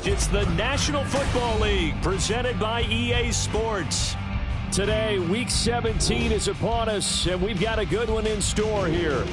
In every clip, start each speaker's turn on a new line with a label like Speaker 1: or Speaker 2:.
Speaker 1: It's the National Football League presented by EA Sports. Today, Week 17 is upon us, and we've got a good one in store here.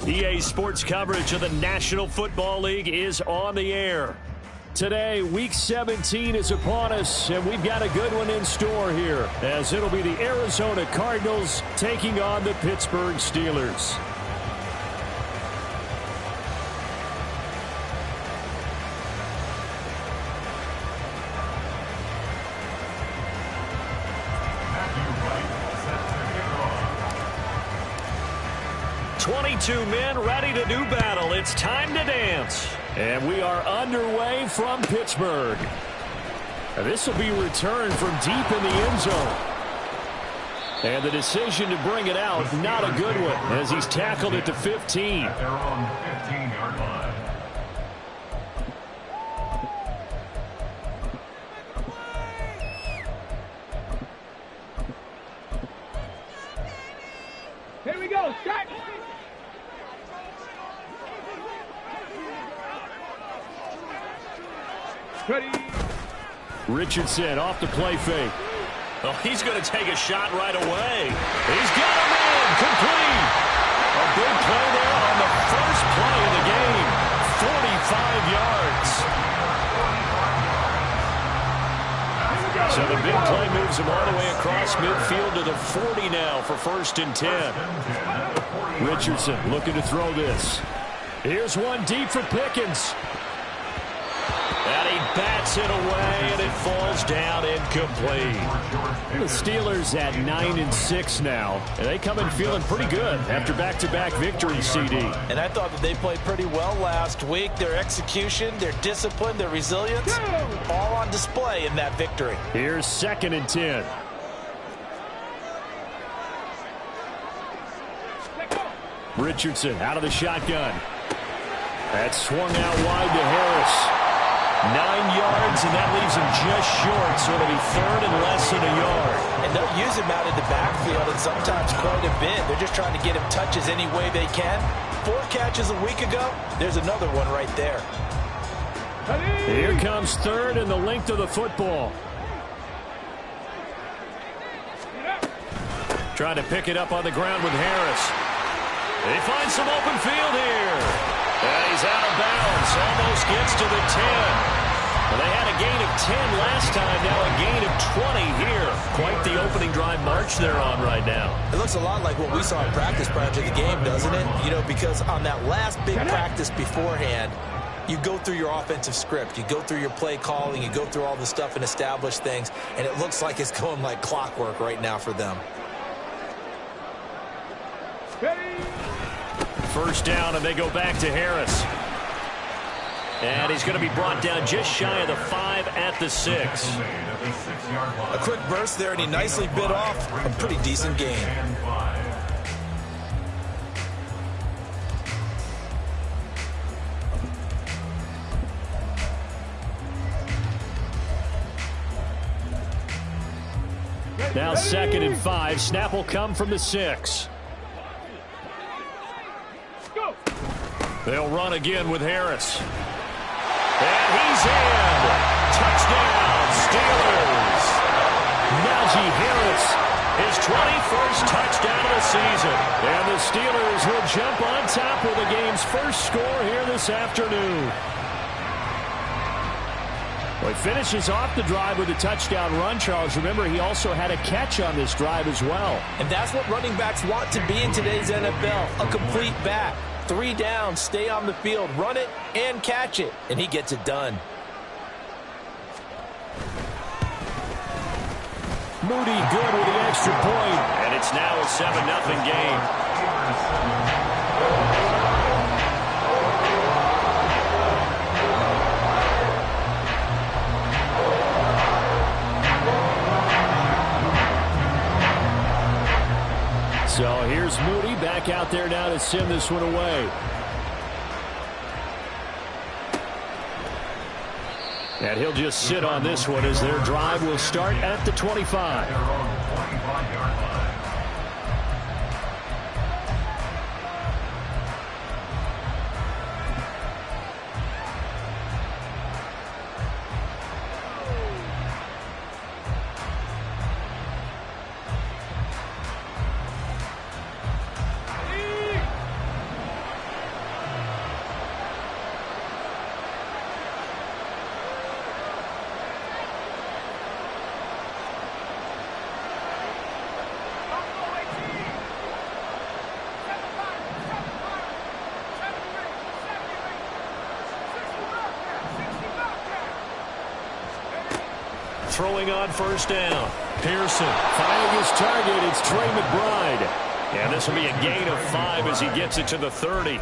Speaker 1: EA Sports coverage of the National Football League is on the air. Today, Week 17 is upon us, and we've got a good one in store here, as it'll be the Arizona Cardinals taking on the Pittsburgh Steelers. Two men ready to do battle. It's time to dance. And we are underway from Pittsburgh. This will be returned from deep in the end zone. And the decision to bring it out, not a good one, as he's tackled at the 15.
Speaker 2: They're on the 15-yard line.
Speaker 3: Here we go. Start. Ready.
Speaker 1: Richardson off the play fake.
Speaker 4: Oh, he's going to take a shot right away. He's got him in. Complete. A big play there on the first play of the game. 45 yards.
Speaker 1: So the big play moves him all the way across midfield to the 40 now for 1st and 10. Richardson looking to throw this. Here's one deep for Pickens. And he bats it away, and it falls down incomplete. The Steelers at 9-6 now, and they come in feeling pretty good after back-to-back victories, CD.
Speaker 5: And I thought that they played pretty well last week. Their execution, their discipline, their resilience, all on display in that victory.
Speaker 1: Here's 2nd and 10. Richardson out of the shotgun. That's swung out wide to Harris. 9 yards, and that leaves him just short, so it'll be 3rd and less than a yard.
Speaker 5: And they'll use him out in the backfield, and sometimes quite a bit. They're just trying to get him touches any way they can. 4 catches a week ago. There's another one right there.
Speaker 1: Here comes 3rd and the length of the football. Trying to pick it up on the ground with Harris. They find some open field here. And he's out of bounds. Almost gets to the 10. Well, they had a gain of 10 last time, now a gain of 20 here. Quite the opening drive march they're on right now.
Speaker 5: It looks a lot like what we saw in practice prior to the game, doesn't it? You know, because on that last big practice beforehand, you go through your offensive script, you go through your play calling, you go through all the stuff and establish things, and it looks like it's going like clockwork right now for them.
Speaker 1: First down, and they go back to Harris. And he's going to be brought down just shy of the 5 at the 6.
Speaker 5: A quick burst there, and he nicely bit off a pretty decent gain.
Speaker 1: Now 2nd and 5. Snap will come from the 6. They'll run again with Harris. And he's in. Touchdown, Steelers. Najee Harris, his 21st touchdown of the season. And the Steelers will jump on top with the game's first score here this afternoon. Well, he finishes off the drive with a touchdown run, Charles. Remember, he also had a catch on this drive as well.
Speaker 5: And that's what running backs want to be in today's NFL, a complete back. 3 down, stay on the field, run it, and catch it. And he gets it done.
Speaker 1: Moody good with the extra point. And it's now a 7-0 game. So here's Moody back out there now to send this one away. And he'll just sit on this one as their drive will start at the 25. Throwing on first down. Pearson finding his target. It's Trey McBride. And this will be a gain of 5 as he gets it to the 30.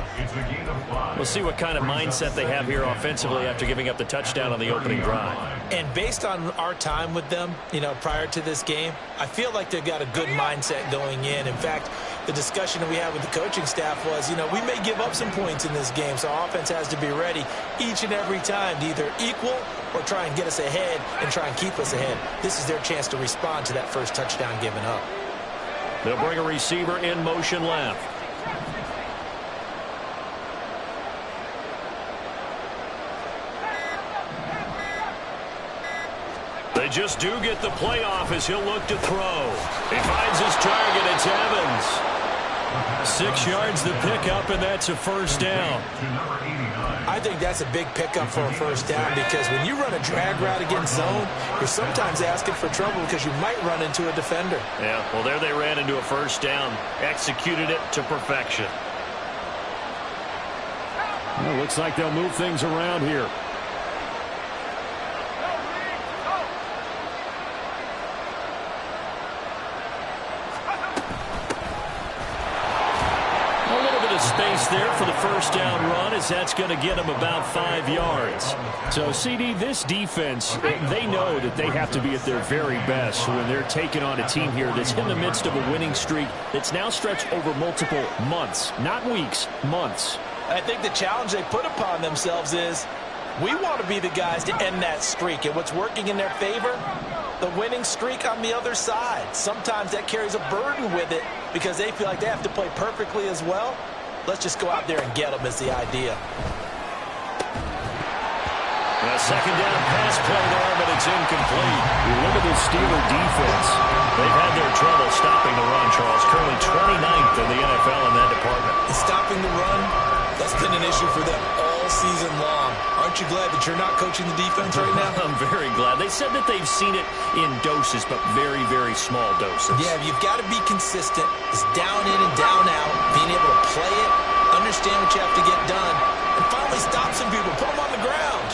Speaker 1: We'll see what kind of mindset they have here offensively after giving up the touchdown on the opening drive.
Speaker 5: And based on our time with them, you know, prior to this game, I feel like they've got a good mindset going in. In fact, the discussion that we had with the coaching staff was, you know, we may give up some points in this game, so our offense has to be ready each and every time to either equal or try and get us ahead and try and keep us ahead. This is their chance to respond to that first touchdown given up.
Speaker 1: They'll bring a receiver in motion left. They just do get the play off as he'll look to throw. He finds his target. It's Evans. 6 yards the pickup, and that's a first down.
Speaker 5: I think that's a big pickup for a first down because when you run a drag route against zone, you're sometimes asking for trouble because you might run into a defender.
Speaker 1: Yeah, well, there they ran into a first down. Executed it to perfection. Well, looks like they'll move things around here. Space there for the first down run as that's going to get them about 5 yards. So, CD, this defense, they know that they have to be at their very best when they're taking on a team here that's in the midst of a winning streak that's now stretched over multiple months, not weeks, months.
Speaker 5: I think the challenge they put upon themselves is we want to be the guys to end that streak. And what's working in their favor? The winning streak on the other side. Sometimes that carries a burden with it because they feel like they have to play perfectly as well. Let's just go out there and get them is the idea.
Speaker 1: A second down pass play there, but it's incomplete. You look at the Steeler defense. They've had their trouble stopping the run, Charles. Currently 29th in the NFL in that department.
Speaker 5: Stopping the run, that's been an issue for them all all season long. Aren't you glad that you're not coaching the defense right now?
Speaker 1: I'm very glad. They said that they've seen it in doses, but very, very small doses.
Speaker 5: Yeah, you've got to be consistent. It's down in and down out. Being able to play it, understand what you have to get done, and finally stop some people, put them on the ground.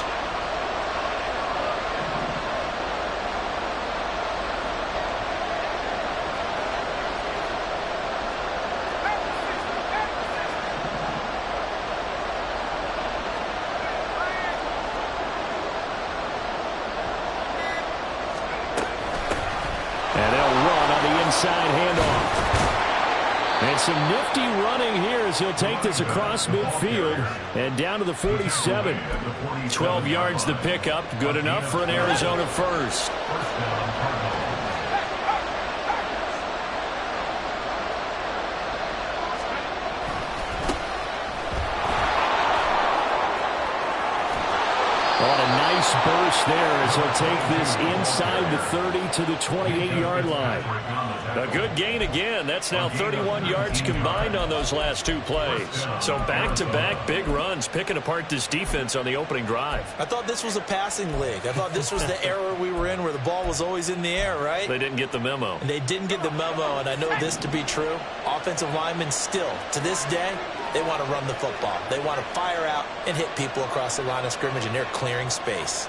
Speaker 1: And they'll run on the inside handoff. And some nifty running here as he'll take this across midfield and down to the 47. 12 yards the pickup. Good enough for an Arizona first. On a nice burst there as he'll take this inside the 30 to the 28-yard line. A good gain again. That's now 31 yards combined on those last two plays. So back-to-back big runs, picking apart this defense on the opening drive.
Speaker 5: I thought this was a passing league. I thought this was the era we were in where the ball was always in the air, right?
Speaker 1: They didn't get the memo.
Speaker 5: And they didn't get the memo, and I know this to be true. Offensive linemen still, to this day, they want to run the football. They want to fire out and hit people across the line of scrimmage, and they're clearing space.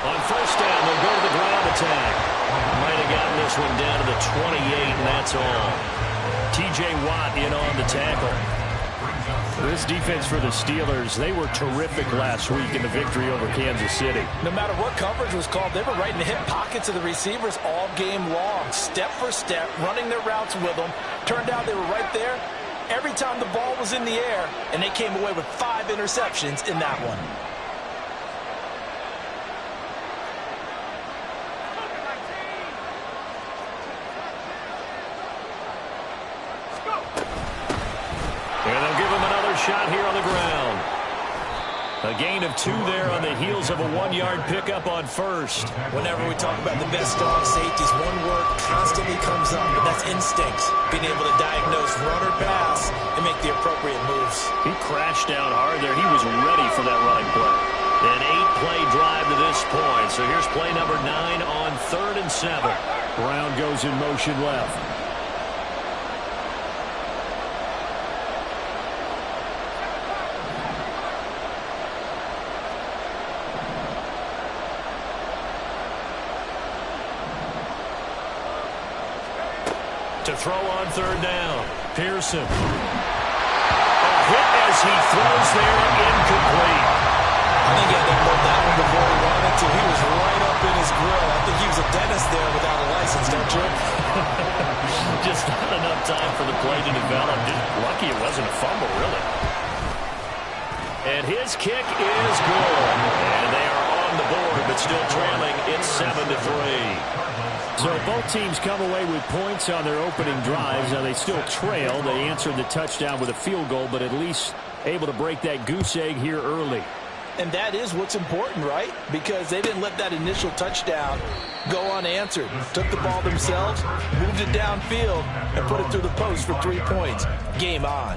Speaker 1: On first down, they'll go to the ground attack. Might have gotten this one down to the 28, and that's all. T.J. Watt in on the tackle. This defense for the Steelers, they were terrific last week in the victory over Kansas City.
Speaker 5: No matter what coverage was called, they were right in the hip pockets of the receivers all game long. Step for step, running their routes with them. Turned out they were right there every time the ball was in the air, and they came away with 5 interceptions in that one.
Speaker 1: And they'll give him another shot here on the ground. A gain of 2 there on the heels of a 1-yard pickup on first.
Speaker 5: Whenever we talk about the best strong safeties, one word constantly comes up, and that's instincts. Being able to diagnose run or pass and make the appropriate moves.
Speaker 1: He crashed down hard there. He was ready for that running play. An 8-play drive to this point. So here's play number 9 on 3rd and 7. Brown goes in motion left. To throw on 3rd down. Pearson. A hit as he throws there, incomplete.
Speaker 5: I think he had to load that one before he wanted to. He was right up in his grill. I think he was a dentist there without a license, don't you?
Speaker 1: Just not enough time for the play to develop. Just lucky it wasn't a fumble, really. And his kick is good. And they are on the board, but still trailing. It's 7-3. So both teams come away with points on their opening drives. Now they still trail. They answered the touchdown with a field goal, but at least able to break that goose egg here early.
Speaker 5: And that is what's important, right? Because they didn't let that initial touchdown go unanswered. Took the ball themselves, moved it downfield, and put it through the post for 3 points. Game on.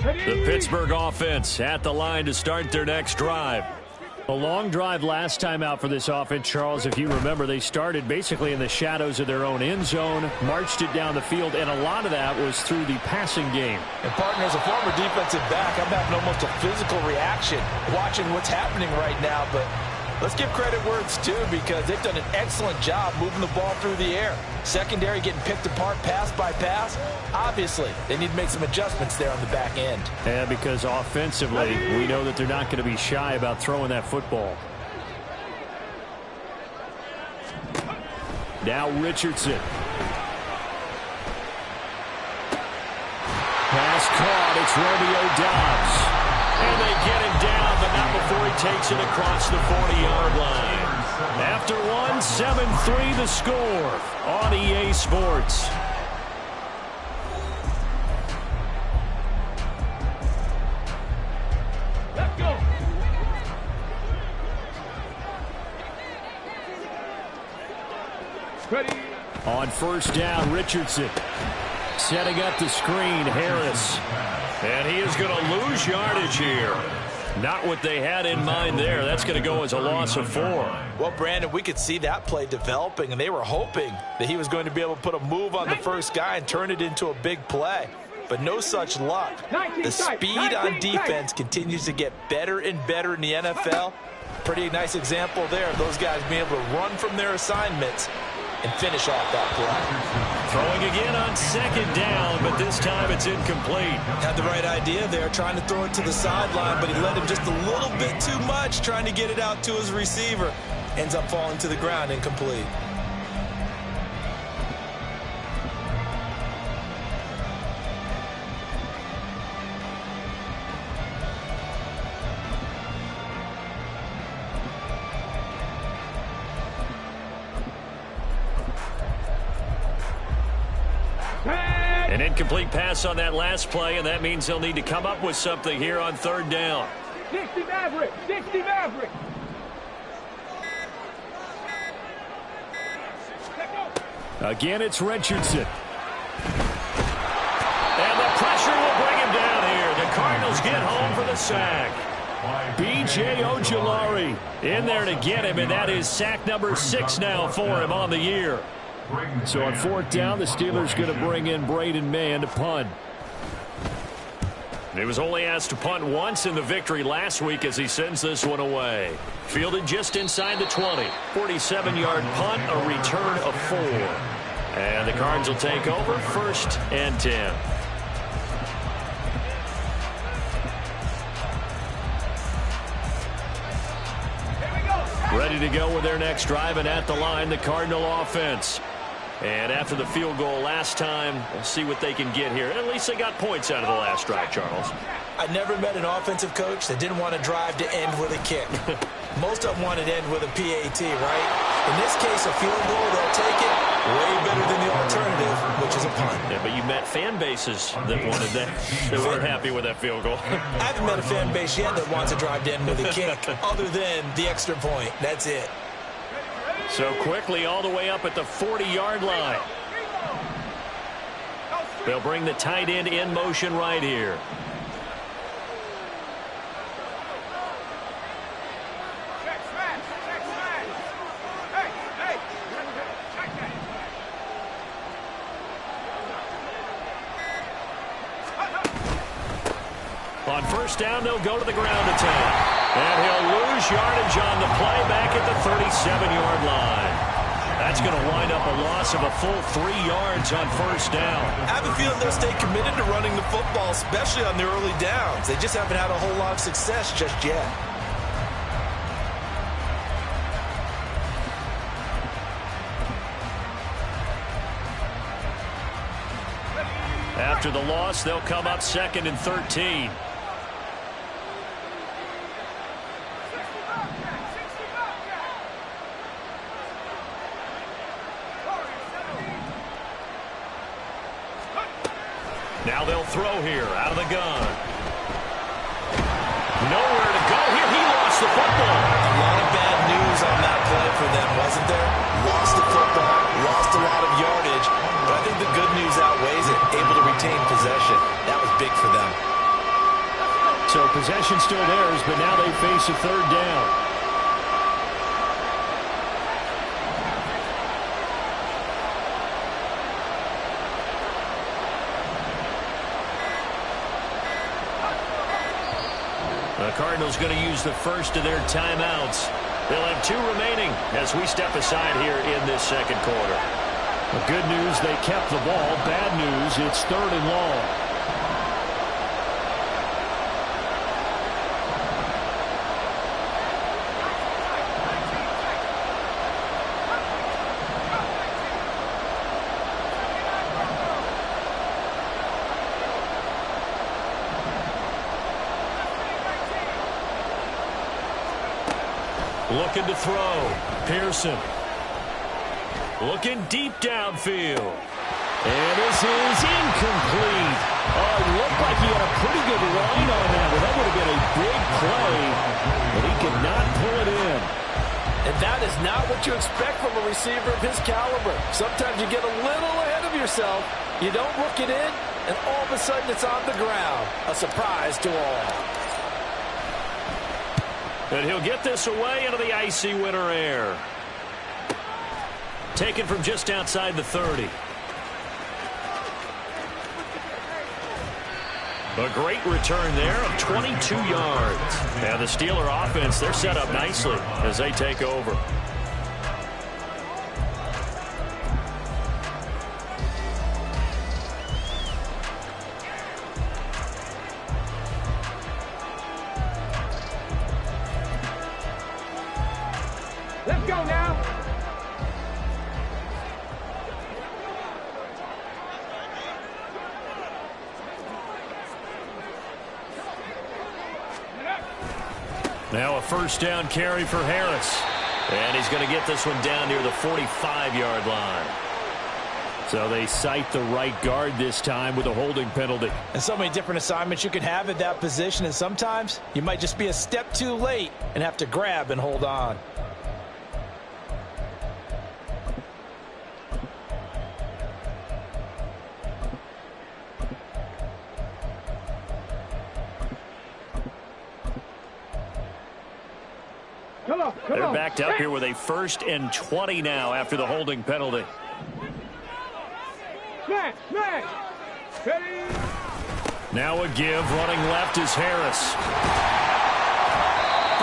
Speaker 1: The Pittsburgh offense at the line to start their next drive. A long drive last time out for this offense, Charles. If you remember, they started basically in the shadows of their own end zone, marched it down the field, and a lot of that was through the passing game.
Speaker 5: And, partner, as a former defensive back, I'm having almost a physical reaction watching what's happening right now. But let's give credit where it's due, because they've done an excellent job moving the ball through the air. Secondary getting picked apart pass by pass. Obviously, they need to make some adjustments there on the back end.
Speaker 1: Yeah, because offensively, we know that they're not going to be shy about throwing that football. Now Richardson. Pass caught. It's Romeo Doubs. And they get him down, but not before he takes it across the 40-yard line. After one, 7-3 the score on EA Sports.
Speaker 3: Let's go. Ready.
Speaker 1: On first down, Richardson. Setting up the screen, Harris. And he is going to lose yardage here. Not what they had in mind there. That's going to go as a loss of 4.
Speaker 5: Well, Brandon, we could see that play developing, and they were hoping that he was going to be able to put a move on the first guy and turn it into a big play. But no such luck. The speed on defense continues to get better and better in the NFL. Pretty nice example there of those guys being able to run from their assignments and finish off that play.
Speaker 1: Throwing again on second down, but this time it's incomplete.
Speaker 5: Had the right idea there, trying to throw it to the sideline, but he led him just a little bit too much, trying to get it out to his receiver. Ends up falling to the ground, incomplete.
Speaker 1: An incomplete pass on that last play, and that means they'll need to come up with something here on third down.
Speaker 3: 60 Maverick. 60 Maverick.
Speaker 1: Again, it's Richardson. And the pressure will bring him down here. The Cardinals get home for the sack. B.J. Ojulari in there to get him, and that is sack number 6 now for him on the year. So on fourth down, the Steelers going to bring in Braden Mann to punt. He was only asked to punt once in the victory last week as he sends this one away. Fielded just inside the 20. 47-yard punt, a return of 4. And the Cards will take over 1st and 10. Ready to go with their next drive, and at the line, the Cardinal offense. And after the field goal last time, we'll see what they can get here. At least they got points out of the last drive, Charles.
Speaker 5: I never met an offensive coach that didn't want to drive to end with a kick. Most of them wanted to end with a PAT, right? In this case, a field goal, they'll take it way better than the alternative, which is a punt.
Speaker 1: Yeah, but you met fan bases that wanted that. They weren't happy with that field goal.
Speaker 5: I haven't met a fan base yet that wants to drive to end with a kick, other than the extra point. That's it.
Speaker 1: So quickly all the way up at the 40-yard line. They'll bring the tight end in motion right here. On first down, they'll go to the ground attack. And he'll lose yardage on the play back at the 37-yard line. That's going to wind up a loss of a full 3 yards on first down.
Speaker 5: I have a feeling they'll stay committed to running the football, especially on the early downs. They just haven't had a whole lot of success just yet.
Speaker 1: After the loss, they'll come up 2nd and 13. Now they'll throw here out of the gun. Nowhere to go here. He lost the football.
Speaker 5: A lot of bad news on that play for them, wasn't there? Lost the football, lost a lot of yardage, but I think the good news outweighs it. Able to retain possession. That was big for them.
Speaker 1: So possession still theirs, but now they face a third down. The Cardinals going to use the first of their timeouts. They'll have 2 remaining as we step aside here in this second quarter. The good news, they kept the ball. Bad news, it's 3rd and long. Looking to throw. Pearson. Looking deep downfield. And this is incomplete. Oh, it looked like he had a pretty good line on that. Well, that would have been a big play, but he could not pull it in.
Speaker 6: And that is not what you expect from a receiver of his caliber. Sometimes you get a little ahead of yourself. You don't look it in, and all of a sudden it's on the ground. A surprise to all.
Speaker 1: And he'll get this away into the icy winter air. Taken from just outside the 30. A great return there of 22 yards. And the Steeler offense, they're set up nicely as they take over.
Speaker 3: Let's go now.
Speaker 1: Now a first down carry for Harris. And he's going to get this one down near the 45-yard line. So they cite the right guard this time with a holding penalty.
Speaker 5: And so many different assignments you can have at that position, and sometimes you might just be a step too late and have to grab and hold on.
Speaker 1: They're backed up here with a 1st and 20 now after the holding penalty.
Speaker 3: Smash, smash. Ready?
Speaker 1: Now a give. Running left is Harris.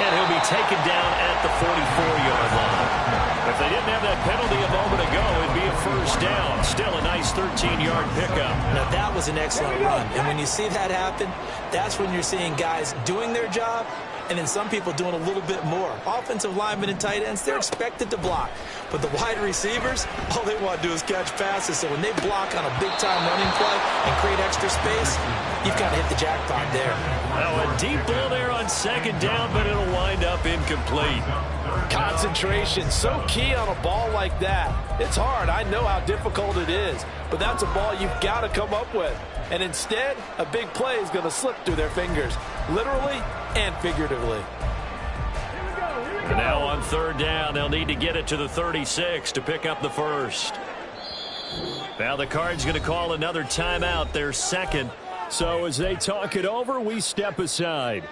Speaker 1: And he'll be taken down at the 44-yard line. If they didn't have that penalty a moment ago, it'd be a first down. Still a nice 13-yard pickup.
Speaker 5: Now, that was an excellent run. And when you see that happen, that's when you're seeing guys doing their job and then some people doing a little bit more. Offensive linemen and tight ends, they're expected to block. But the wide receivers, all they want to do is catch passes. So when they block on a big-time running play and create extra space, you've got to hit the jackpot there.
Speaker 1: Now a deep ball there on 2nd down, but it'll wind up incomplete.
Speaker 6: Concentration, so key on a ball like that. It's hard. I know how difficult it is. But that's a ball you've got to come up with. And instead, a big play is going to slip through their fingers, literally and figuratively.
Speaker 1: And now on 3rd down, they'll need to get it to the 36 to pick up the first. Now the Cards going to call another timeout, their 2nd. So as they talk it over, we step aside.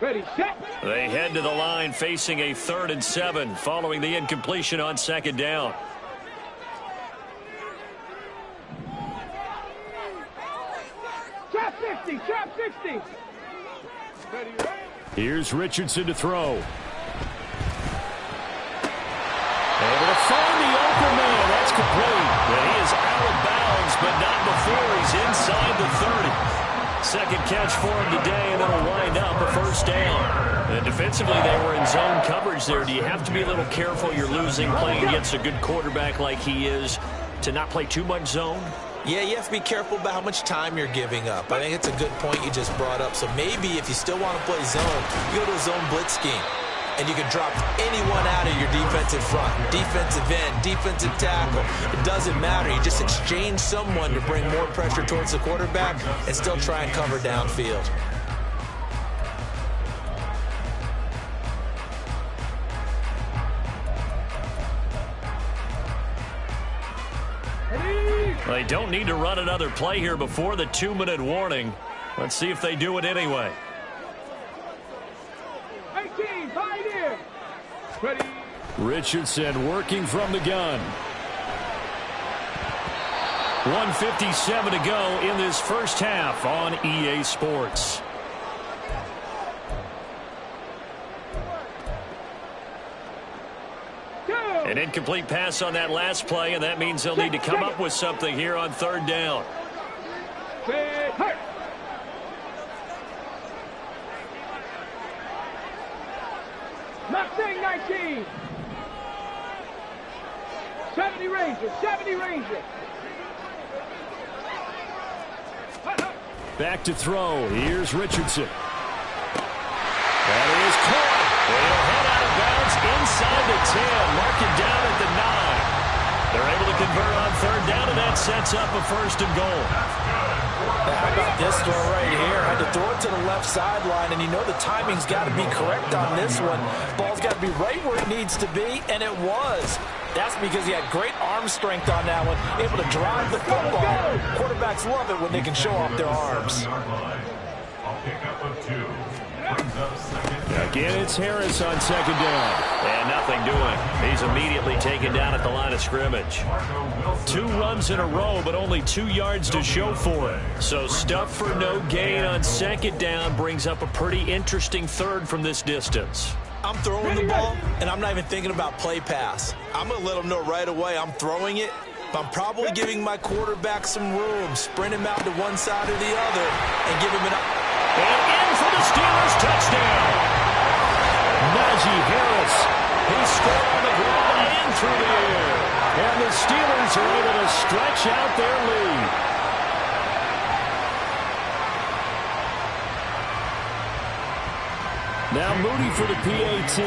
Speaker 3: Ready, set.
Speaker 1: They head to the line facing a 3rd and 7 following the incompletion on 2nd down.
Speaker 3: Trap 60, trap 60. Ready, ready.
Speaker 1: Here's Richardson to throw. Able to find the open man. That's complete. And he is out of bounds, but not before he's inside the 30. 2nd catch for him today, and it'll wind up a first down. And defensively, they were in zone coverage there. Do you have to be a little careful? You're losing playing against a good quarterback like he is to not play too much zone?
Speaker 5: Yeah, you have to be careful about how much time you're giving up. I think it's a good point you just brought up. So maybe if you still want to play zone, you go to a zone blitz scheme. And you can drop anyone out of your defensive front, defensive end, defensive tackle. It doesn't matter. You just exchange someone to bring more pressure towards the quarterback and still try and cover downfield.
Speaker 1: They don't need to run another play here before the 2-minute warning. Let's see if they do it anyway.
Speaker 3: 18, right here. Ready.
Speaker 1: Richardson working from the gun. 1:57 to go in this first half on EA Sports. An incomplete pass on that last play, and that means they'll need to come up with something here on 3rd down.
Speaker 3: Mustang 19. 70 Ranger, 70 Ranger.
Speaker 1: Back to throw. Here's Richardson. That is caught. They'll head out of bounds inside the 10. Mark it down at the 9. They're able to convert on third down, and that sets up a first and goal.
Speaker 5: How about this throw right here? Had to throw it to the left sideline, and you know the timing's got to be correct on this one. Ball's got to be right where it needs to be, and it was. That's because he had great arm strength on that one, able to drive the football. Quarterbacks love it when they can show off their arms.
Speaker 2: I'll pick up a 2. Brings up second.
Speaker 1: Again, it's Harris on second down.
Speaker 4: And nothing doing. He's immediately taken down at the line of scrimmage.
Speaker 1: 2 runs in a row, but only 2 yards to show for it.
Speaker 4: So stuff for no gain on second down brings up a pretty interesting third from this distance.
Speaker 5: I'm throwing the ball, and I'm not even thinking about play pass. I'm going to let them know right away I'm throwing it, but I'm probably giving my quarterback some room, sprint him out to one side or the other, and give him an...
Speaker 1: And in for the Steelers touchdown. Najee Harris. He scored on the ground and through the air. And the Steelers are able to stretch out their lead. Now Moody for the PAT.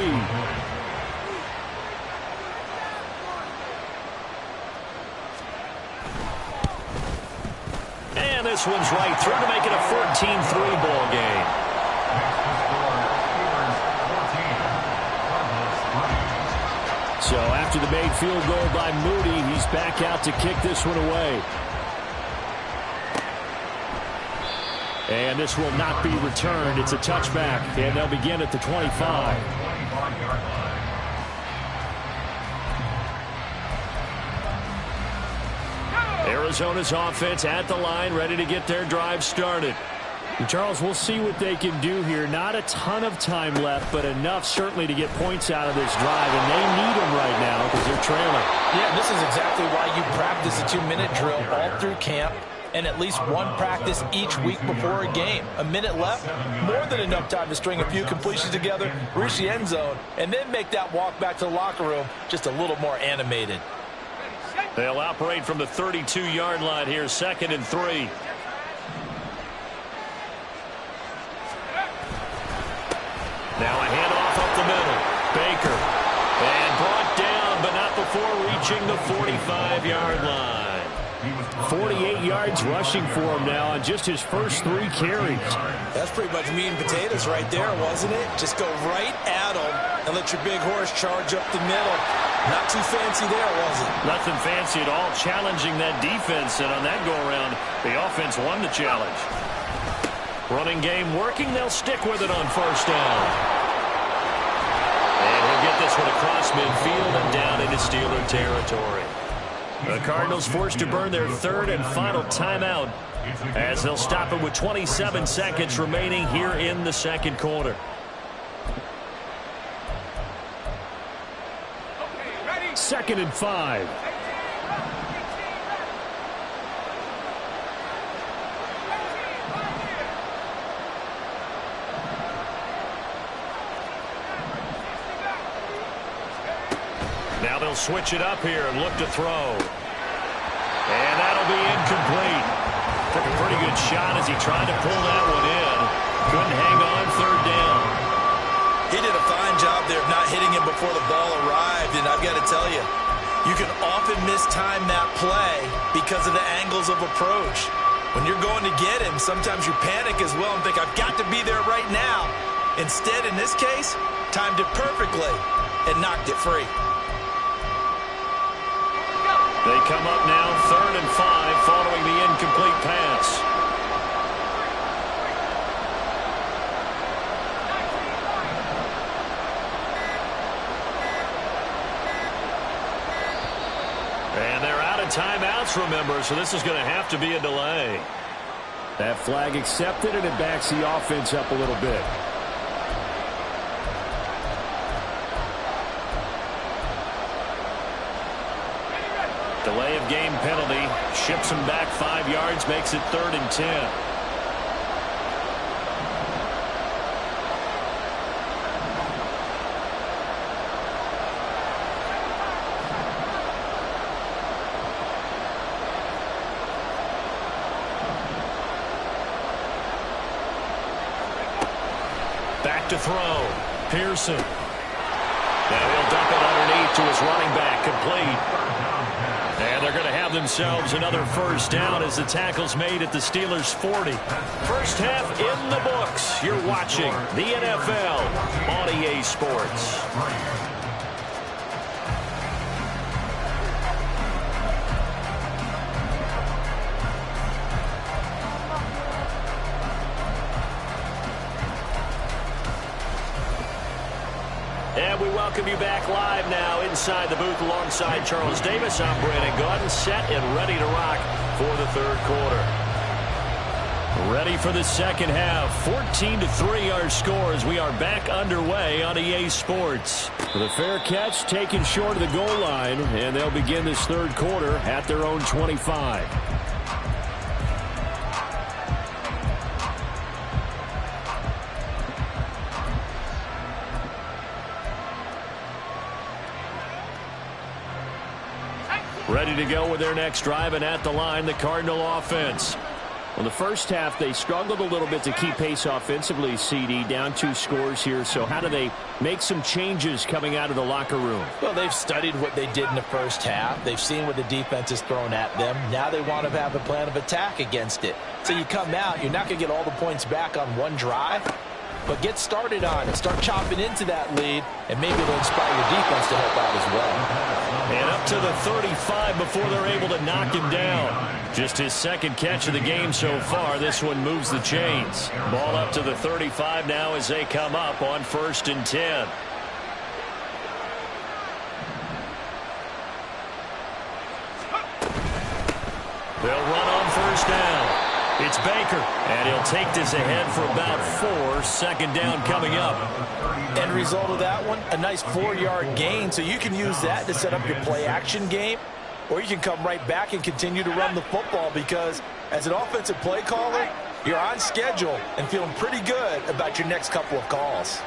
Speaker 4: And this one's right through to make it a 14-3 ball game.
Speaker 1: So after the made field goal by Moody, he's back out to kick this one away. And this will not be returned. It's a touchback, and they'll begin at the 25. Arizona's offense at the line, ready to get their drive started. And Charles, we'll see what they can do here. Not a ton of time left, but enough certainly to get points out of this drive, and they need them right now because they're trailing.
Speaker 5: Yeah, this is exactly why you practice a 2-minute drill all through camp, and at least one practice each week before a game. A minute left, more than enough time to string a few completions together, reach the end zone, and then make that walk back to the locker room just a little more animated.
Speaker 4: They'll operate from the 32-yard line here, 2nd and 3. Now a handoff up the middle. Baker. And brought down, but not before reaching the 45-yard line.
Speaker 1: 48 yards rushing for him now on just his first 3 carries.
Speaker 5: That's pretty much meat and potatoes right there, wasn't it? Just go right at him and let your big horse charge up the middle. Not too fancy there, was it?
Speaker 4: Nothing fancy at all, challenging that defense, and on that go-around, the offense won the challenge. Running game working, they'll stick with it on first down. And he'll get this one across midfield and down into Steeler territory. The Cardinals forced to burn their 3rd and final timeout as they'll stop it with 27 seconds remaining here in the 2nd quarter.
Speaker 1: Second and 5.
Speaker 4: Now they'll switch it up here and look to throw. And that'll be incomplete. Took a pretty good shot as he tried to pull that one in. Couldn't hang on 3rd down.
Speaker 5: He did a fine job there of not hitting him before the ball arrived, and I've got to tell you, you can often mistime that play because of the angles of approach. When you're going to get him, sometimes you panic as well and think, I've got to be there right now. Instead, in this case, timed it perfectly and knocked it free.
Speaker 4: They come up now 3rd and 5 following the incomplete pass. And they're out of timeouts, remember, so this is going to have to be a delay.
Speaker 1: That flag accepted, and it backs the offense up a little bit.
Speaker 4: Delay of game penalty. Ships him back 5 yards, makes it 3rd and 10. Back to throw. Pearson. And he'll dump it underneath to his running back, complete. And they're going to have themselves another first down as the tackle's made at the Steelers' 40. First half in the books. You're watching the NFL on EA Sports. And we welcome you back live now inside the booth alongside Charles Davis. I'm Brandon Gaudin, set and ready to rock for the third quarter. Ready for the second half. 14-3 our score as we are back underway on EA Sports.
Speaker 1: The fair catch taken short of the goal line, and they'll begin this third quarter at their own 25. Ready to go with their next drive, and at the line, the Cardinal offense. Well, the first half, they struggled a little bit to keep pace offensively, CD, down 2 scores here. So how do they make some changes coming out of the locker room?
Speaker 5: Well, they've studied what they did in the first half. They've seen what the defense has thrown at them. Now they want to have a plan of attack against it. So you come out, you're not going to get all the points back on one drive, but get started on it. Start chopping into that lead, and maybe it'll inspire your defense to help out as well.
Speaker 4: And up to the 35 before they're able to knock him down. Just his second catch of the game so far. This one moves the chains. Ball up to the 35 now as they come up on 1st and 10. They'll run on 1st down. It's Baker, and he'll take this ahead for about 4. Second down coming up.
Speaker 5: End result of that one, a nice 4-yard gain, so you can use that to set up your play-action game, or you can come right back and continue to run the football because as an offensive play caller, you're on schedule and feeling pretty good about your next couple of calls.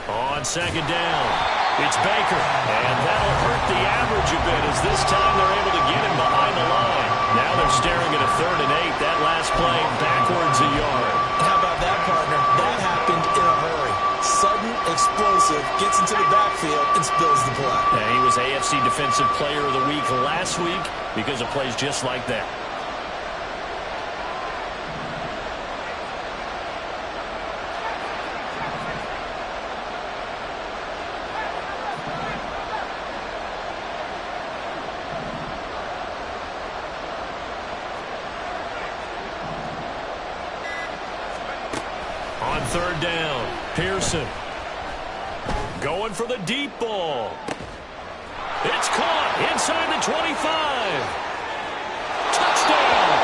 Speaker 4: On 2nd down. It's Baker, and that'll hurt the average a bit as this time they're able to get him behind the line. Now they're staring at a 3rd and 8. That last play backwards a yard.
Speaker 5: How about that, partner? That happened in a hurry. Sudden, explosive, gets into the backfield and spills the play.
Speaker 4: And he was AFC Defensive Player of the Week last week because of plays just like that. On 3rd down, Pearson going for the deep ball. It's caught inside the 25. Touchdown!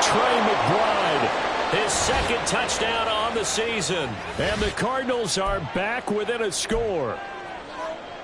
Speaker 4: Trey McBride, his 2nd touchdown on the season.
Speaker 1: And the Cardinals are back within a score.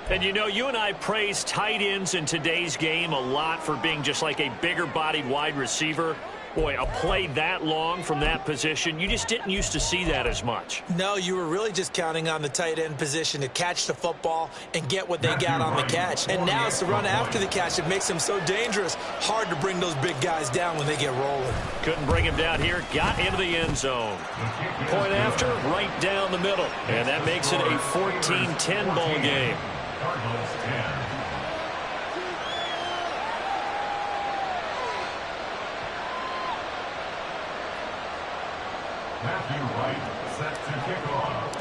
Speaker 4: And you know, you and I praise tight ends in today's game a lot for being just like a bigger-bodied wide receiver. Boy, a play that long from that position, you just didn't used to see that as much.
Speaker 5: No, you were really just counting on the tight end position to catch the football and get what they got on the catch. And now it's the run after the catch that makes them so dangerous. Hard to bring those big guys down when they get rolling.
Speaker 4: Couldn't bring him down here. Got into the end zone. Point after, right down the middle. And that makes it a 14-10 ball game.
Speaker 2: Cardinals 10. Matthew Wright set to kick off.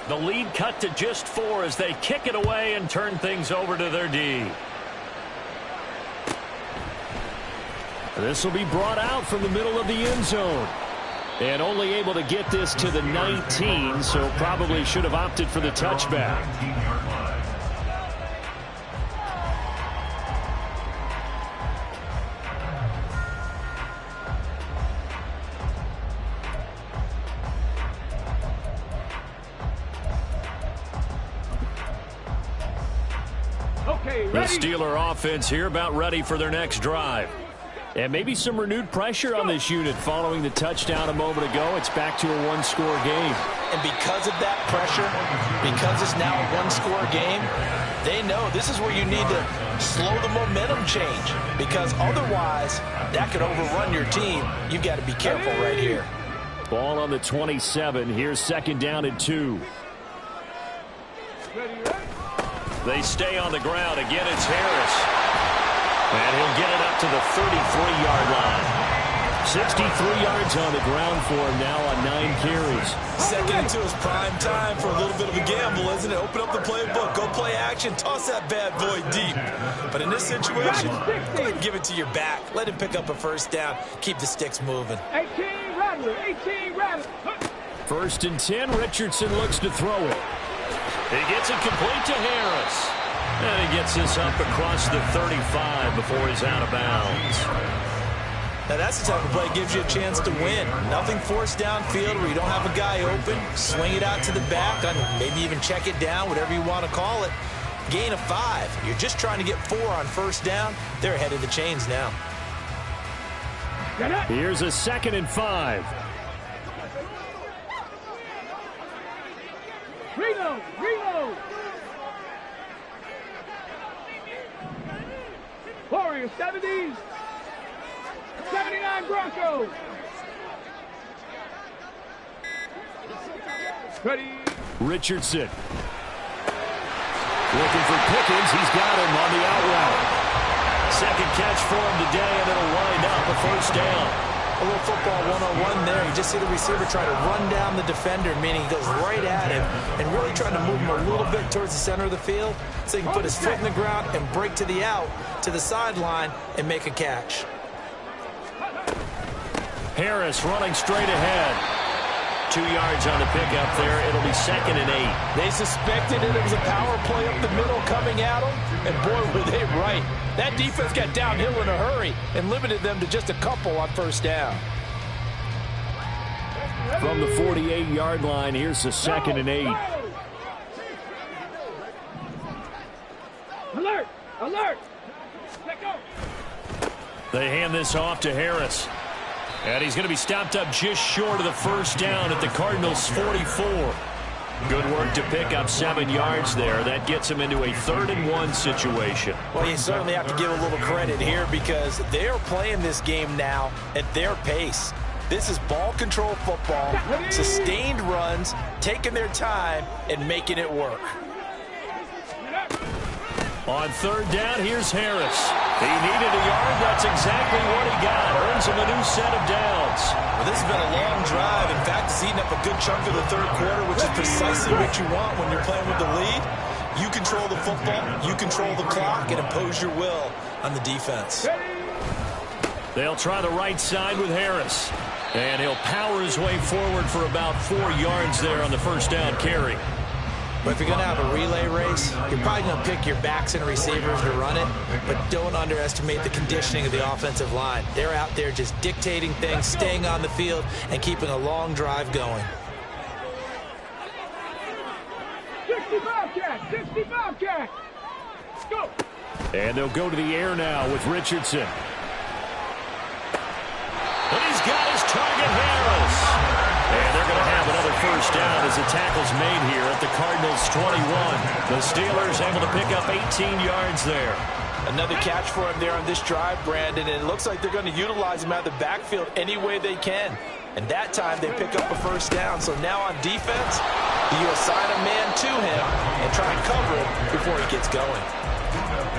Speaker 4: The lead cut to just 4 as they kick it away and turn things over to their D.
Speaker 1: This will be brought out from the middle of the end zone. And only able to get this to the 19, so probably should have opted for the touchback.
Speaker 2: 19-yard line.
Speaker 1: The Steeler offense here about ready for their next drive. And maybe some renewed pressure on this unit following the touchdown a moment ago. It's back to a 1-score game.
Speaker 5: And because of that pressure, because it's now a 1-score game, They know this is where you need to slow the momentum change, because otherwise that could overrun your team. You've got to be careful right here.
Speaker 1: Ball on the 27. Here's second down and 2.
Speaker 4: They stay on the ground. Again, it's Harris. And he'll get it up to the 33-yard line. 63 yards on the ground for him now on 9 carries.
Speaker 5: Second into his prime time for a little bit of a gamble, isn't it? Open up the playbook, go play action, toss that bad boy deep. But in this situation, go ahead and give it to your back. Let him pick up a first down. Keep the sticks moving.
Speaker 3: 18 Rattler, 18 Rattler.
Speaker 1: First and 10, Richardson looks to throw it.
Speaker 4: He gets it complete to Harris. And he gets this up across the 35 before he's out of bounds.
Speaker 5: Now that's the type of play that gives you a chance to win. Nothing forced downfield where you don't have a guy open. Swing it out to the back, maybe even check it down, whatever you want to call it. Gain of 5. You're just trying to get 4 on first down. They're ahead of the chains now.
Speaker 1: Here's a second and 5.
Speaker 3: Reload, reload. Warriors, 70s. 79 Broncos. Ready.
Speaker 1: Richardson. Looking for Pickens. He's got him on the out route.
Speaker 4: Second catch for him today, and it'll wind up a first down.
Speaker 5: A little football 101 there. You just see the receiver try to run down the defender, meaning he goes right at him and really trying to move him a little bit towards the center of the field so he can put his foot in the ground and break to the out, to the sideline, and make a catch.
Speaker 4: Harris running straight ahead. 2 yards on the pickup there. It'll be second and 8.
Speaker 6: They suspected it was a power play up the middle coming at them, and boy, were they right. That defense got downhill in a hurry and limited them to just a couple on first down.
Speaker 1: From the 48-yard line, here's the second and 8.
Speaker 3: Alert, alert. Let go.
Speaker 4: They hand this off to Harris. And he's going to be stopped up just short of the first down at the Cardinals' 44. Good work to pick up 7 yards there. That gets him into a 3rd and 1 situation.
Speaker 5: Well, you certainly have to give a little credit here because they're playing this game now at their pace. This is ball control football, sustained runs, taking their time, and making it work.
Speaker 4: On 3rd down, here's Harris. He needed a yard. That's exactly what he got. Earns him a new set of downs.
Speaker 5: Well, this has been a long drive. In fact, it's eaten up a good chunk of the 3rd quarter, which is precisely what you want when you're playing with the lead. You control the football, you control the clock, and impose your will on the defense.
Speaker 4: They'll try the right side with Harris. And he'll power his way forward for about 4 yards there on the first down carry.
Speaker 5: But if you're going to have a relay race, you're probably going to pick your backs and receivers to run it, but don't underestimate the conditioning of the offensive line. They're out there just dictating things, staying on the field, and keeping a long drive going.
Speaker 3: 65 cat, 65 cat. Go.
Speaker 1: And they'll go to the air now with Richardson.
Speaker 4: And he's got his target, Harris. And they're going to have another first down as the tackle's made here at the Cardinals' 21. The Steelers able to pick up 18 yards there.
Speaker 6: Another catch for him there on this drive, Brandon, and it looks like they're going to utilize him out of the backfield any way they can. And that time they pick up a first down. So now on defense, you assign a man to him and try and cover him before he gets going.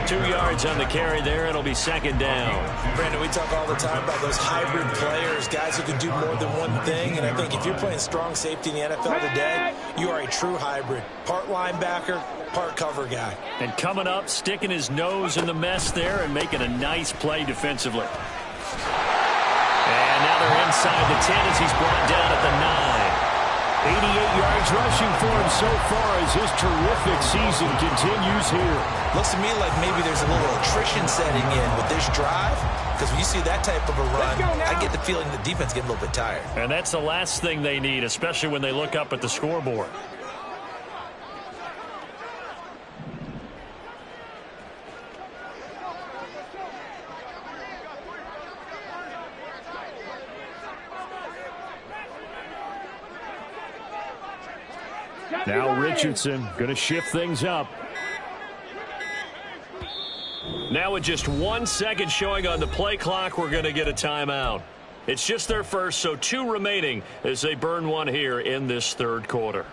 Speaker 4: 2 yards on the carry there. It'll be second down.
Speaker 5: Brandon, we talk all the time about those hybrid players, guys who can do more than one thing. And I think if you're playing strong safety in the NFL today, you are a true hybrid. Part linebacker, part cover guy.
Speaker 4: And coming up, sticking his nose in the mess there and making a nice play defensively. And now they're inside the 10 as he's brought down at the 9.
Speaker 1: 88 yards rushing for him so far as his terrific season continues here.
Speaker 5: Looks to me like maybe there's a little attrition setting in with this drive, because when you see that type of a run, I get the feeling the defense getting a little bit tired.
Speaker 4: And that's the last thing they need, especially when they look up at the scoreboard.
Speaker 1: Now Richardson going to shift things up.
Speaker 4: Now with just 1 second showing on the play clock, we're going to get a timeout. It's just their first, so 2 remaining as they burn one here in this third quarter.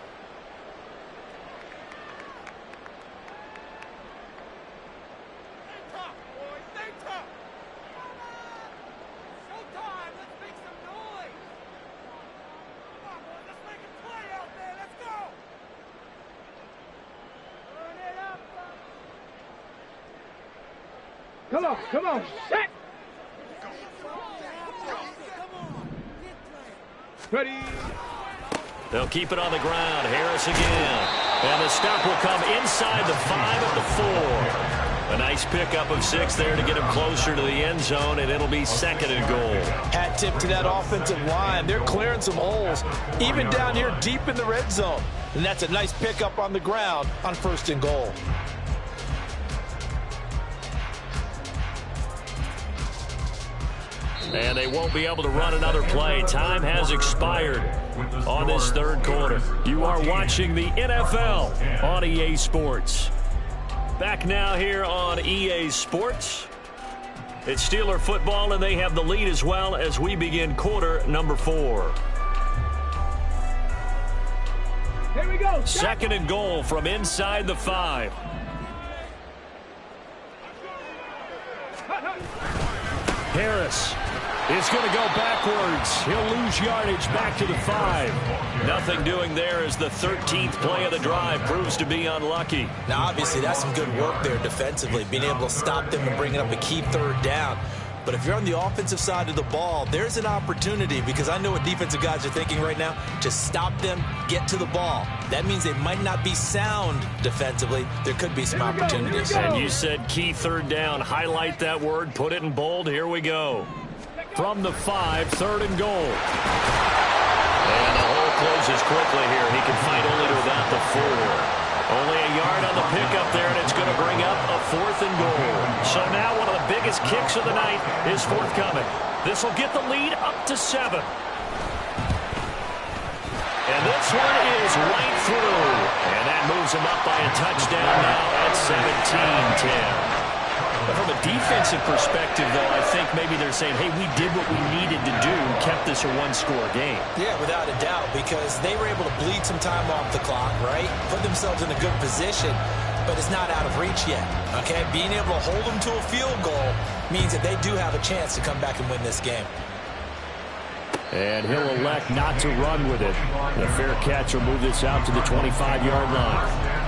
Speaker 3: Come on, set! Ready?
Speaker 4: They'll keep it on the ground. Harris again. And the stop will come inside the 5 of the 4. A nice pickup of 6 there to get him closer to the end zone, and it'll be 2nd and goal.
Speaker 6: Hat tip to that offensive line. They're clearing some holes, even down here deep in the red zone. And that's a nice pickup on the ground on 1st and goal.
Speaker 4: And they won't be able to run another play. Time has expired on this third quarter. You are watching the NFL on EA Sports. Back now here on EA Sports. It's Steeler football, and they have the lead as well as we begin quarter number 4.
Speaker 3: Here we go.
Speaker 4: 2nd and goal from inside the 5. Harris is going to go backwards. He'll lose yardage back to the 5. Nothing doing there as the 13th play of the drive proves to be unlucky.
Speaker 5: Now, obviously, that's some good work there defensively, being able to stop them and bring it up a key 3rd down. But if you're on the offensive side of the ball, there's an opportunity, because I know what defensive guys are thinking right now, to stop them, get to the ball. That means they might not be sound defensively. There could be some opportunities.
Speaker 4: And you said key 3rd down. Highlight that word, put it in bold. Here we go. From the 5, 3rd and goal. And the hole closes quickly here. He can fight only to about the 4. Only a yard on the pickup there, and it's going to bring up a 4th and goal. So now one of the biggest kicks of the night is forthcoming. This will get the lead up to 7. And this one is right through. And that moves him up by a touchdown now at 17-10. But from a defensive perspective, though, I think maybe they're saying, hey, we did what we needed to do, kept this a 1-score game.
Speaker 5: Yeah, without a doubt, because they were able to bleed some time off the clock, right? Put themselves in a good position, but it's not out of reach yet, okay? Being able to hold them to a field goal means that they do have a chance to come back and win this game.
Speaker 4: And he'll elect not to run with it. The fair catch will move this out to the 25-yard line.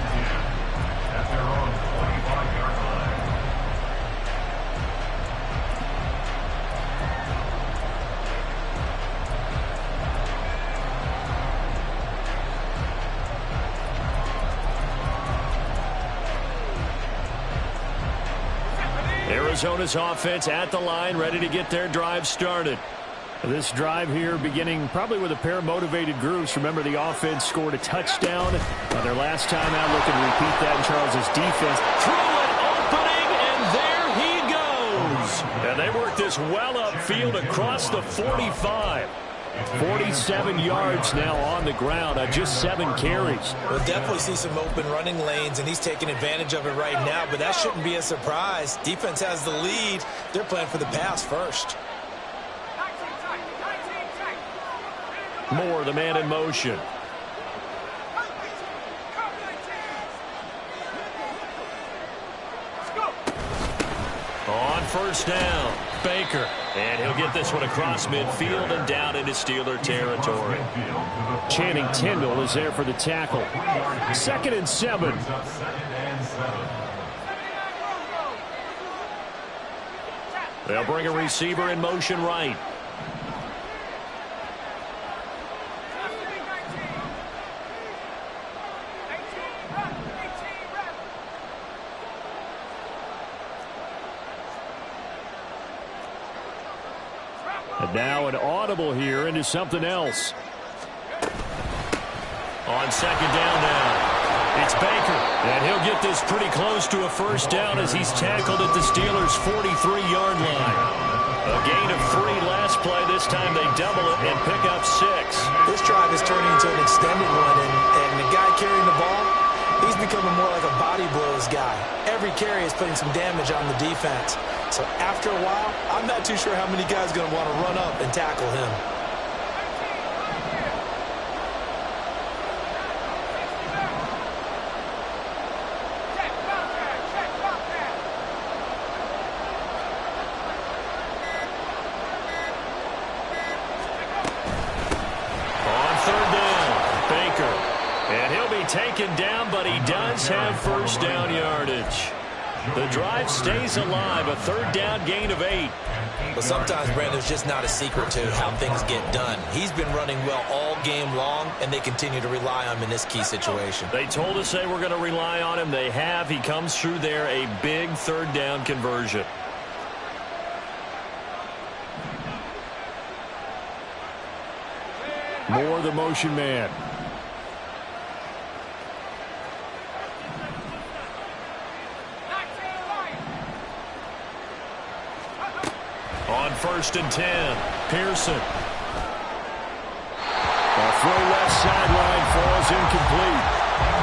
Speaker 4: Arizona's offense at the line, ready to get their drive started. This drive here beginning probably with a pair of motivated groups. Remember, the offense scored a touchdown on their last time out. Looking to repeat that in Charles's defense. Throw it, opening, and there he goes. And they work this well upfield across the 45. 47 yards now on the ground on just 7 carries.
Speaker 5: We'll definitely see some open running lanes, and he's taking advantage of it right now, but that shouldn't be a surprise. Defense has the lead. They're playing for the pass first.
Speaker 4: Moore, the man in motion. On 1st down, Baker. And he'll get this one across midfield and down into Steeler territory. Channing Tindall is there for the tackle. 2nd and 7. They'll bring a receiver in motion right. And now an audible here into something else. On 2nd down now, it's Baker. And he'll get this pretty close to a 1st down as he's tackled at the Steelers' 43-yard line. A gain of 3 last play. This time they double it and pick up 6.
Speaker 5: This drive is turning into an extended one, and the guy carrying the ball, He's becoming more like a body blows guy. Every carry is putting some damage on the defense. So after a while, I'm not too sure how many guys are going to want to run up and tackle him.
Speaker 1: Taken down, but he does have first down yardage. The drive stays alive, a third down gain of 8.
Speaker 5: But sometimes, Brandon, there's just not a secret to how things get done. He's been running well all game long, and they continue to rely on him in this key situation.
Speaker 1: They told us they were going to rely on him. They have. He comes through there, a big third down conversion. Moore, the motion man. On 1st and 10, Pearson. A throw left sideline falls incomplete.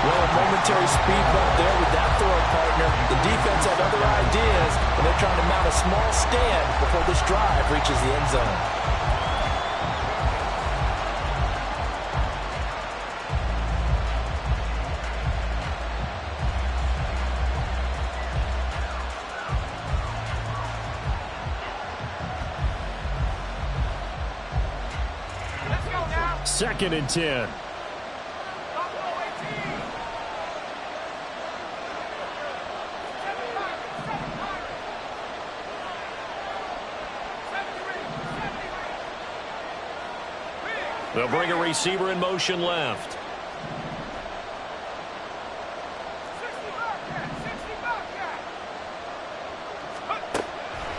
Speaker 5: Well, a momentary speed bump there with that throw, partner. The defense had other ideas, and they're trying to mount a small stand before this drive reaches the end zone.
Speaker 1: Second and 10. They'll bring a receiver in motion left.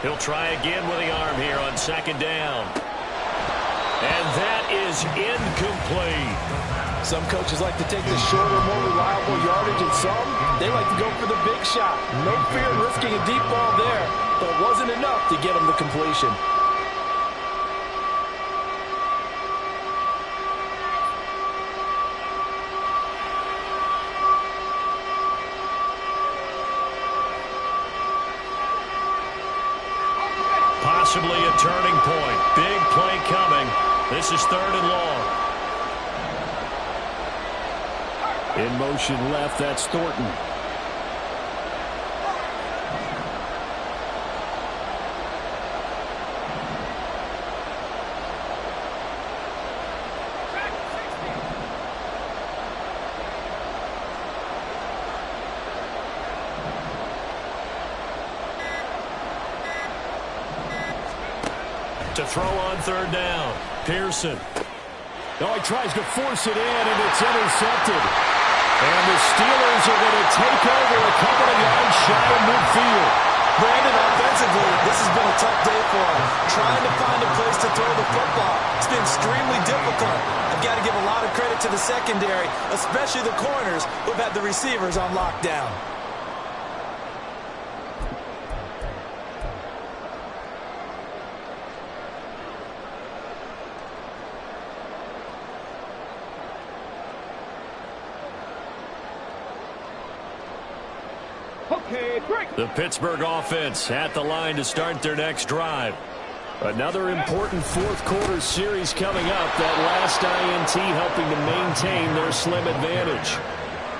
Speaker 1: He'll try again with the arm here on 2nd down. And that is incomplete.
Speaker 6: Some coaches like to take the shorter, more reliable yardage, and some, they like to go for the big shot. No fear in risking a deep ball there, but it wasn't enough to get him the completion.
Speaker 1: Possibly a turning point. Big play coming. This is 3rd and long. In motion left, that's Thornton. To throw on 3rd down. Pearson. Oh, he tries to force it in, and it's intercepted. And the Steelers are going to take over a couple of yards shy of midfield.
Speaker 5: Brandon, offensively, this has been a tough day for him. Trying to find a place to throw the football. It's been extremely difficult. I've got to give a lot of credit to the secondary, especially the corners who've had the receivers on lockdown.
Speaker 1: The Pittsburgh offense at the line to start their next drive. Another important 4th quarter series coming up. That last INT helping to maintain their slim advantage.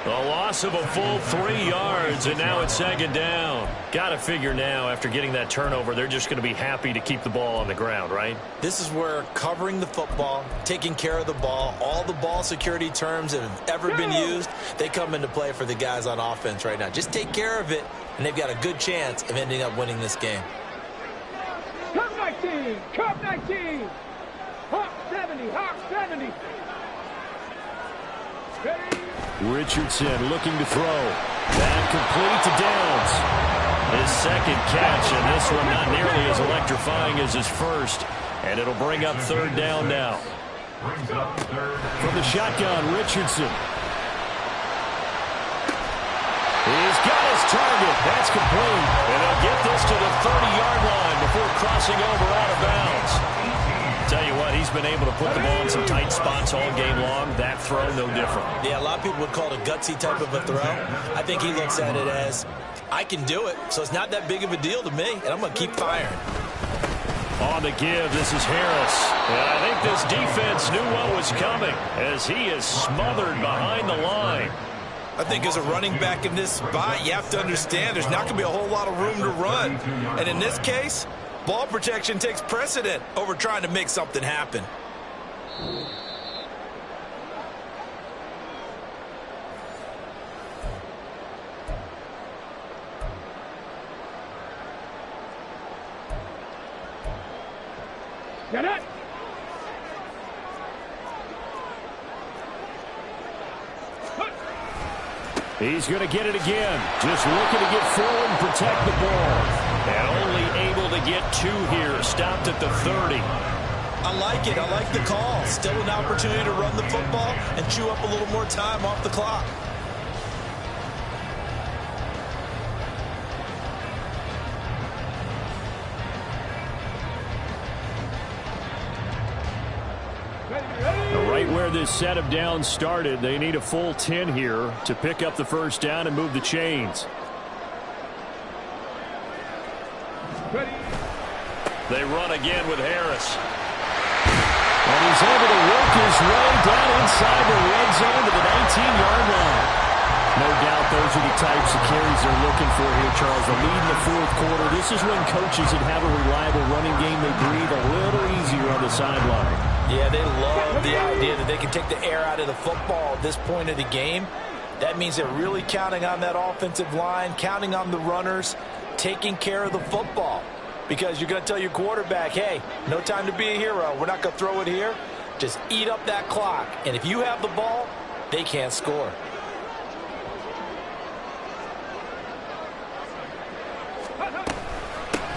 Speaker 1: The loss of a full 3 yards, and now it's 2nd down. Got to figure now, after getting that turnover, they're just going to be happy to keep the ball on the ground, right?
Speaker 5: This is where covering the football, taking care of the ball, all the ball security terms that have ever been used, they come into play for the guys on offense right now. Just take care of it, and they've got a good chance of ending up winning this game.
Speaker 3: Curve 19! Curve 19! Hawk 70! Hawk 70! Ready?
Speaker 1: Richardson looking to throw. That complete to Downs. His 2nd catch, and this one not nearly as electrifying as his first. And it'll bring up 3rd down now. From the shotgun, Richardson. He's got his target. That's complete. And they'll get this to the 30-yard line before crossing over out of bounds.
Speaker 4: Tell you what, he's been able to put the ball in some tight spots all game long. That throw, no different.
Speaker 5: Yeah, a lot of people would call it a gutsy type of a throw. I think he looks at it as, I can do it, so it's not that big of a deal to me, and I'm going to keep firing.
Speaker 1: On the give, this is Harris. And I think this defense knew what was coming as he is smothered behind the line.
Speaker 5: I think as a running back in this spot, you have to understand there's not going to be a whole lot of room to run. And in this case, ball protection takes precedent over trying to make something happen.
Speaker 3: Get it!
Speaker 1: He's going to get it again. Just looking to get forward and protect the ball. And only able to get 2 here. Stopped at the 30.
Speaker 5: I like it. I like the call. Still an opportunity to run the football and chew up a little more time off the clock.
Speaker 1: Right where this set of downs started, they need a full 10 here to pick up the first down and move the chains.
Speaker 4: They run again with Harris.
Speaker 1: And he's able to work his way down inside the red zone to the 19-yard line. No doubt those are the types of carries they're looking for here, Charles. The lead in the fourth quarter. This is when coaches that have a reliable running game, they breathe a little easier on the sideline.
Speaker 5: Yeah, they love the idea that they can take the air out of the football at this point of the game. That means they're really counting on that offensive line, counting on the runners, taking care of the football. Because you're going to tell your quarterback, hey, no time to be a hero. We're not going to throw it here. Just eat up that clock. And if you have the ball, they can't score.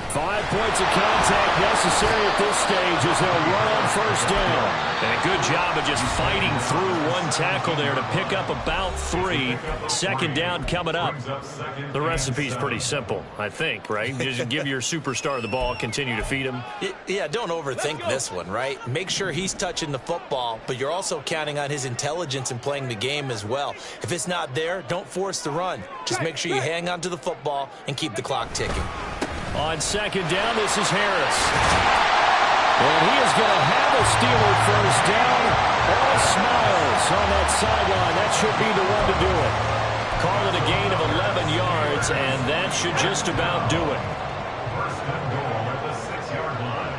Speaker 1: 5 points of contact necessary at this stage as they'll run on first down.
Speaker 4: And a good job of just fighting through one tackle there to pick up about 3. Second down coming up. The recipe's pretty simple, I think, right? Just give your superstar the ball, continue to feed him.
Speaker 5: Yeah, don't overthink this one, right? Make sure he's touching the football, but you're also counting on his intelligence in playing the game as well. If it's not there, don't force the run. Just make sure you hang on to the football and keep the clock ticking.
Speaker 1: On second down, this is Harris. And he is going to have a Steeler first down. All smiles on that sideline. That should be the one to do it.
Speaker 4: Call it a gain of 11 yards, and that should just about do it.
Speaker 2: First and goal at the 6-yard line.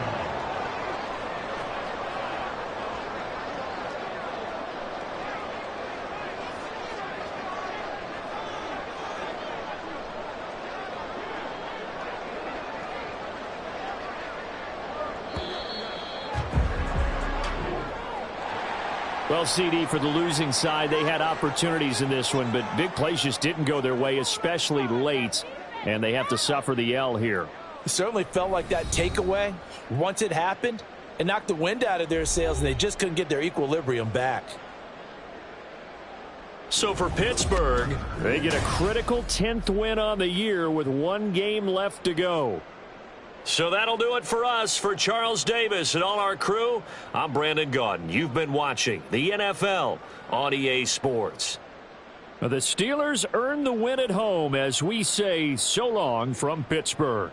Speaker 1: Well, CD, for the losing side, they had opportunities in this one, but big plays just didn't go their way, especially late, and they have to suffer the L here.
Speaker 5: It certainly felt like that takeaway, once it happened, it knocked the wind out of their sails, and they just couldn't get their equilibrium back.
Speaker 4: So for Pittsburgh,
Speaker 1: they get a critical 10th win on the year with 1 game left to go.
Speaker 4: So that'll do it for us. For Charles Davis and all our crew, I'm Brandon Gaudin. You've been watching the NFL on EA Sports.
Speaker 1: The Steelers earn the win at home as we say so long from Pittsburgh.